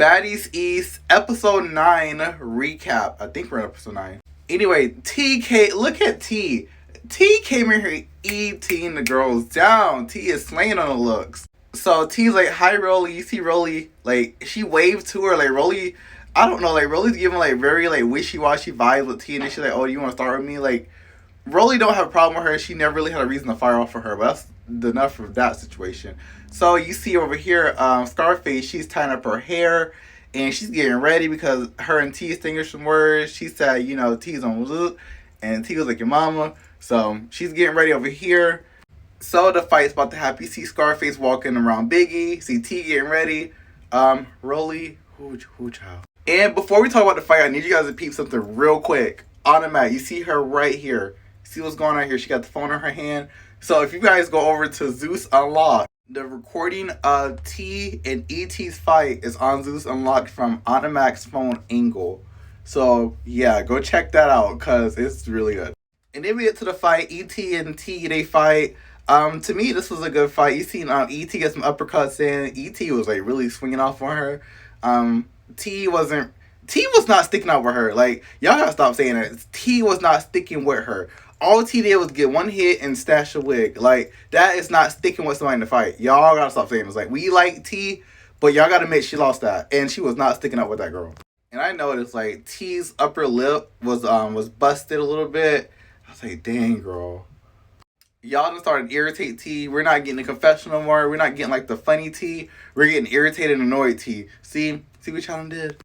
Baddies East episode 9 recap. I think we're in episode 9. Anyway, look at T. T came in here eating the girls down. T is slaying on the looks. So T's like, hi Rolly. You see Rolly, like, she waved to her, like, Rolly, I don't know, like, Rolly's giving, like, very, like, wishy-washy vibes with T, and then she's like, oh, you want to start with me? Like, Rolly don't have a problem with her. She never really had a reason to fire off for her, but that's enough of that situation. So you see over here, Scarface, she's tying up her hair, and she's getting ready because her and T exchanged some words. She said, you know, T's on look, and T was like, your mama. So she's getting ready over here. So the fight's about to happen. You see Scarface walking around Biggie. See T getting ready. Rolly, who child. And before we talk about the fight, I need you guys to peep something real quick. Automatic, you see her right here. See what's going on here? She got the phone in her hand. So if you guys go over to Zeus Unlocked, the recording of T and ET's fight is on Zeus Unlocked from Automatic's phone angle. So yeah, go check that out because it's really good. And then we get to the fight. ET and T, they fight. To me, this was a good fight. You seen ET get some uppercuts in. ET was like really swinging off on her. T was not sticking out with her. Like, y'all gotta stop saying that. T was not sticking with her. All T did was get one hit and stash a wig. Like, that is not sticking with somebody in the fight. Y'all gotta stop saying it. It's like, we like T, but y'all gotta admit she lost that. And she was not sticking up with that girl. And I noticed, like, T's upper lip was busted a little bit. I was like, dang, girl. Y'all done started to irritate T. We're not getting the confessional no more. We're not getting, like, the funny T. We're getting irritated and annoyed T. See what y'all done did?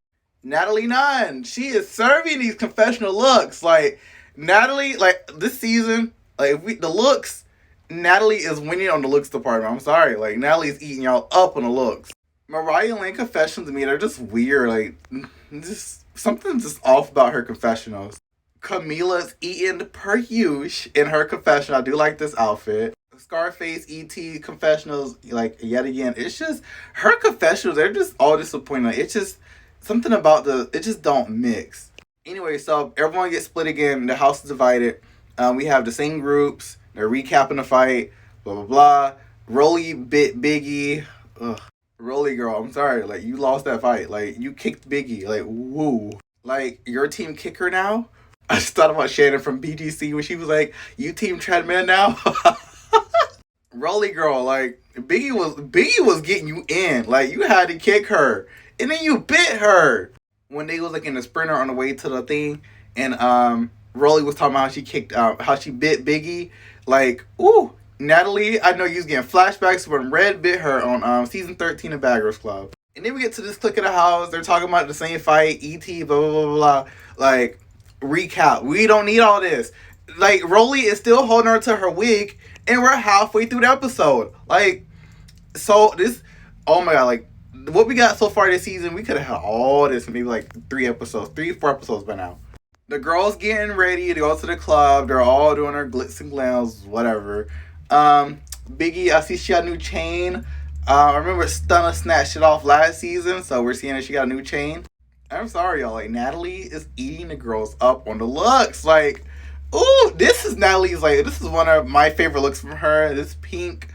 Natalie Nunn. She is serving these confessional looks. Like, Natalie, like, this season, like, the looks, Natalie is winning on the looks department. I'm sorry. Like, Natalie's eating y'all up on the looks. Mariah Lane confessions to me, they're just weird. Like, just something's just off about her confessionals. Camila's eating per usual in her confession. I do like this outfit. Scarface, ET confessionals, like, yet again, it's just, her confessionals, they're just all disappointing. It's just, something about it just don't mix. Anyway, so everyone gets split again. The house is divided. We have the same groups. They're recapping the fight. Blah, blah, blah. Rolly bit Biggie. Ugh. Rolly girl, I'm sorry. Like, you lost that fight. Like, you kicked Biggie. Like, woo. Like, your team kicker now? I just thought about Shannon from BGC when she was like, you team treadmill now? Rolly girl, like, Biggie was getting you in. Like, you had to kick her. And then you bit her. When they was like in the sprinter on the way to the thing, and Rolly was talking about how she bit Biggie. Like, ooh, Natalie, I know you was getting flashbacks when Red bit her on season 13 of Bad Girls Club. And then we get to this clique of the house. They're talking about the same fight, ET, blah, blah, blah, blah. Like, recap. We don't need all this. Like, Rolly is still holding her to her wig, and we're halfway through the episode. Like, so this, oh my god, like, what we got so far this season, we could have had all this, maybe like 4 episodes by now. The girls getting ready to go to the club. They're all doing their glitz and glams, whatever. Biggie, I see she got a new chain. I remember Stunna snatched it off last season, so we're seeing that she got a new chain. I'm sorry, y'all. Like, Natalie is eating the girls up on the looks. Like, ooh, this is one of my favorite looks from her. This pink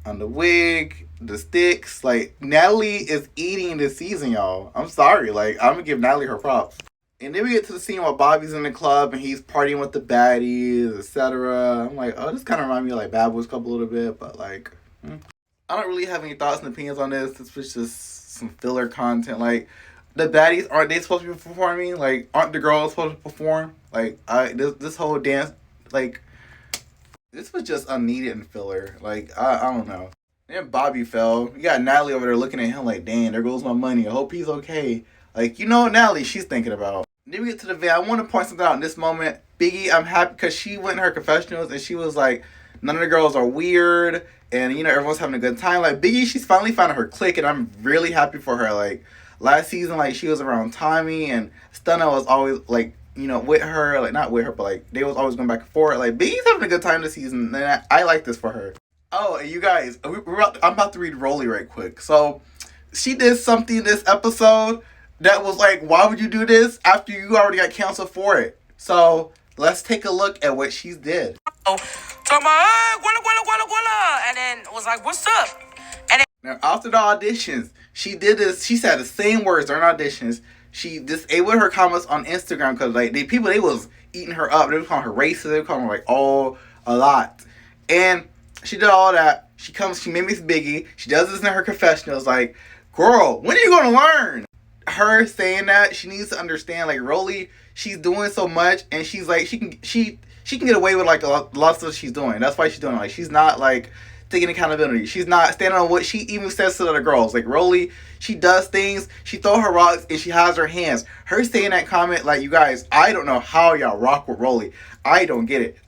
on the wig, the sticks. Like, Natalie is eating this season, y'all. I'm sorry. Like, I'm gonna give Natalie her props. And then we get to the scene where Bobby's in the club and he's partying with the baddies, etc. I'm like, oh, this kind of reminds me of like Bad Boys Club a little bit, but like, I don't really have any thoughts and opinions on this. This was just some filler content. Like, the baddies, aren't they supposed to be performing? Like, aren't the girls supposed to perform? Like, this whole dance, like, this was just unneeded and filler. Like, I don't know. Then Bobby fell. You got Natalie over there looking at him like, dang, there goes my money. I hope he's okay. Like, you know what Natalie she's thinking about. Then we get to the van. I want to point something out in this moment. Biggie, I'm happy because she went in her confessionals and she was like, none of the girls are weird. And, you know, everyone's having a good time. Like, Biggie, she's finally found her clique and I'm really happy for her. Like, last season, like, she was around Tommy and Stunna was always, like, you know, with her. Like, not with her, but, like, they was always going back and forth. Like, Biggie's having a good time this season and I like this for her. Oh, and you guys, I'm about to read Rolly right quick. So, she did something this episode that was like, why would you do this after you already got canceled for it? So, let's take a look at what she did. Talking about, hey, guala, guala, guala, guala. And then was like, what's up? And then now, after the auditions, She did this. She said the same words during auditions. She disabled her comments on Instagram because like they was eating her up. They were calling her racist. They were calling her like all a lot. And she did all that. She mimics Biggie. She does this in her confessionals. Like, girl, when are you gonna learn? Her saying that, she needs to understand. Like, Rolly, she's doing so much, and she's like, she can get away with like a lot of stuff she's doing. That's why she's doing it. Like, she's not like taking accountability. She's not standing on what she even says to the other girls. Like, Rolly, she does things. She throw her rocks and she has her hands. Her saying that comment, like, you guys, I don't know how y'all rock with Rolly. I don't get it.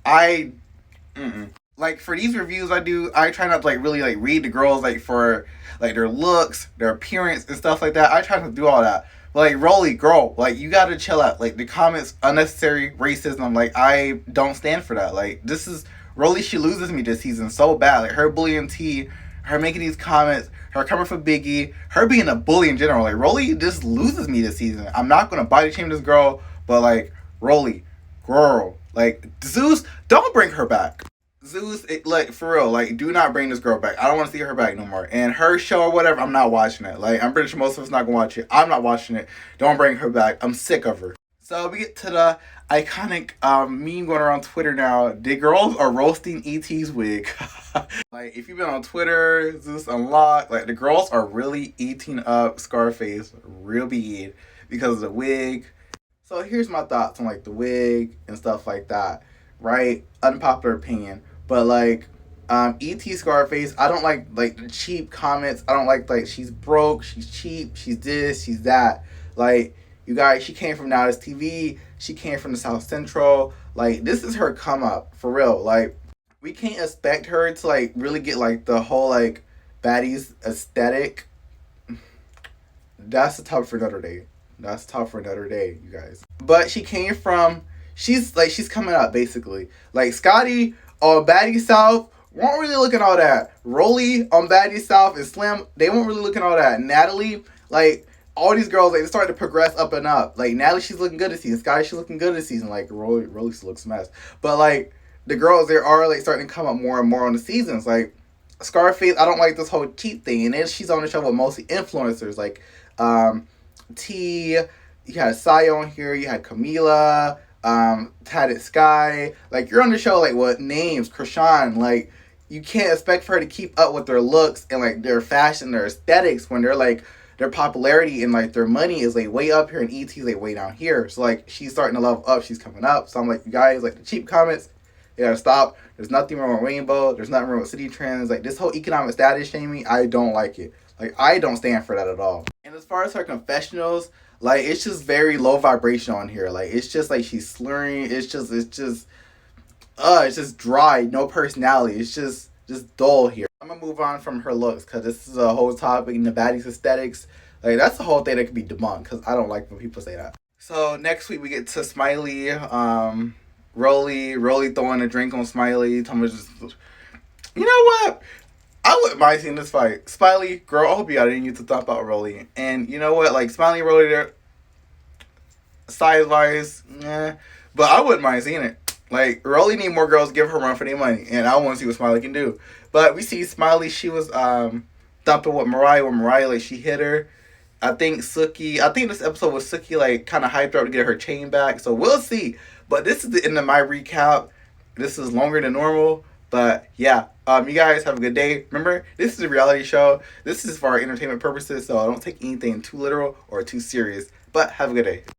Like, for these reviews I do, I try not to like really like read the girls like for like their looks, their appearance and stuff like that. I try not to do all that. But like, Rolly, girl, like, you gotta chill out. Like, the comments, unnecessary racism, like, I don't stand for that. Like, this is Rolly, she loses me this season so bad. Like, her bullying T, her making these comments, her coming for Biggie, her being a bully in general. Like, Rolly just loses me this season. I'm not gonna body shame this girl, but like, Rolly, girl, like, Zeus, don't bring her back. Zeus, like, for real, like, do not bring this girl back. I don't want to see her back no more. And her show or whatever, I'm not watching it. Like, I'm pretty sure most of us not gonna watch it. I'm not watching it. Don't bring her back. I'm sick of her. So we get to the iconic meme going around Twitter now. The girls are roasting ET's wig. Like, if you've been on Twitter, Zeus Unlocked, like, the girls are really eating up Scarface real bad because of the wig. So here's my thoughts on like the wig and stuff like that. Right? Unpopular opinion. But like, E.T. Scarface, I don't like the cheap comments. I don't like she's broke, she's cheap, she's this, she's that. Like, you guys, she came from Now This TV, she came from the South Central. Like, this is her come up, for real. Like, we can't expect her to like really get like the whole like Baddies aesthetic. That's tough for another day. That's tough for another day, you guys. But she came from, she's coming up basically. Like, Scotty on Baddie South weren't really looking all that. Rolly on Baddie South and Slim, they weren't really looking all that. Natalie, like, all these girls, like, they started to progress up and up. Like, Natalie, she's looking good this season. Scotty, she's looking good this season. Like, Rolly still looks a mess. But like, the girls, they are like starting to come up more and more on the seasons. Like, Scarface, I don't like this whole cheat thing. And then she's on the show with mostly influencers. Like, T, you had Sayo on here, you had Camila, Tatted Sky. Like, you're on the show, like, what names? Krishan. Like, you can't expect for her to keep up with their looks and like their fashion, their aesthetics when they're like, their popularity and like their money is like way up here and ET's like way down here. So like, she's starting to level up, she's coming up. So I'm like, you guys, like, the cheap comments, you gotta stop. There's nothing wrong with Rainbow. There's nothing wrong with city trends. Like, this whole economic status shaming, I don't like it. Like, I don't stand for that at all. And as far as her confessionals, like, it's just very low vibration on here. Like, it's just like she's slurring. It's just dry. No personality. It's just dull here. I'm gonna move on from her looks because this is a whole topic in the Baddies aesthetics. Like, that's the whole thing that could be debunked because I don't like when people say that. So next week we get to Smiley, Rolly throwing a drink on Smiley. Thomas just, you know what? I wouldn't mind seeing this fight. Smiley, girl, I hope you got it in you to thump out Rolly. And you know what? Like, Smiley and Rolly there, size-wise, but I wouldn't mind seeing it. Like, Rolly need more girls to give her run for their money. And I want to see what Smiley can do. But we see Smiley, she was thumping with Mariah. When Mariah, like, she hit her. I think this episode was Suki, like, kind of hyped her up to get her chain back. So we'll see. But this is the end of my recap. This is longer than normal. But yeah, you guys have a good day. Remember, this is a reality show. This is for our entertainment purposes, so I don't take anything too literal or too serious. But have a good day.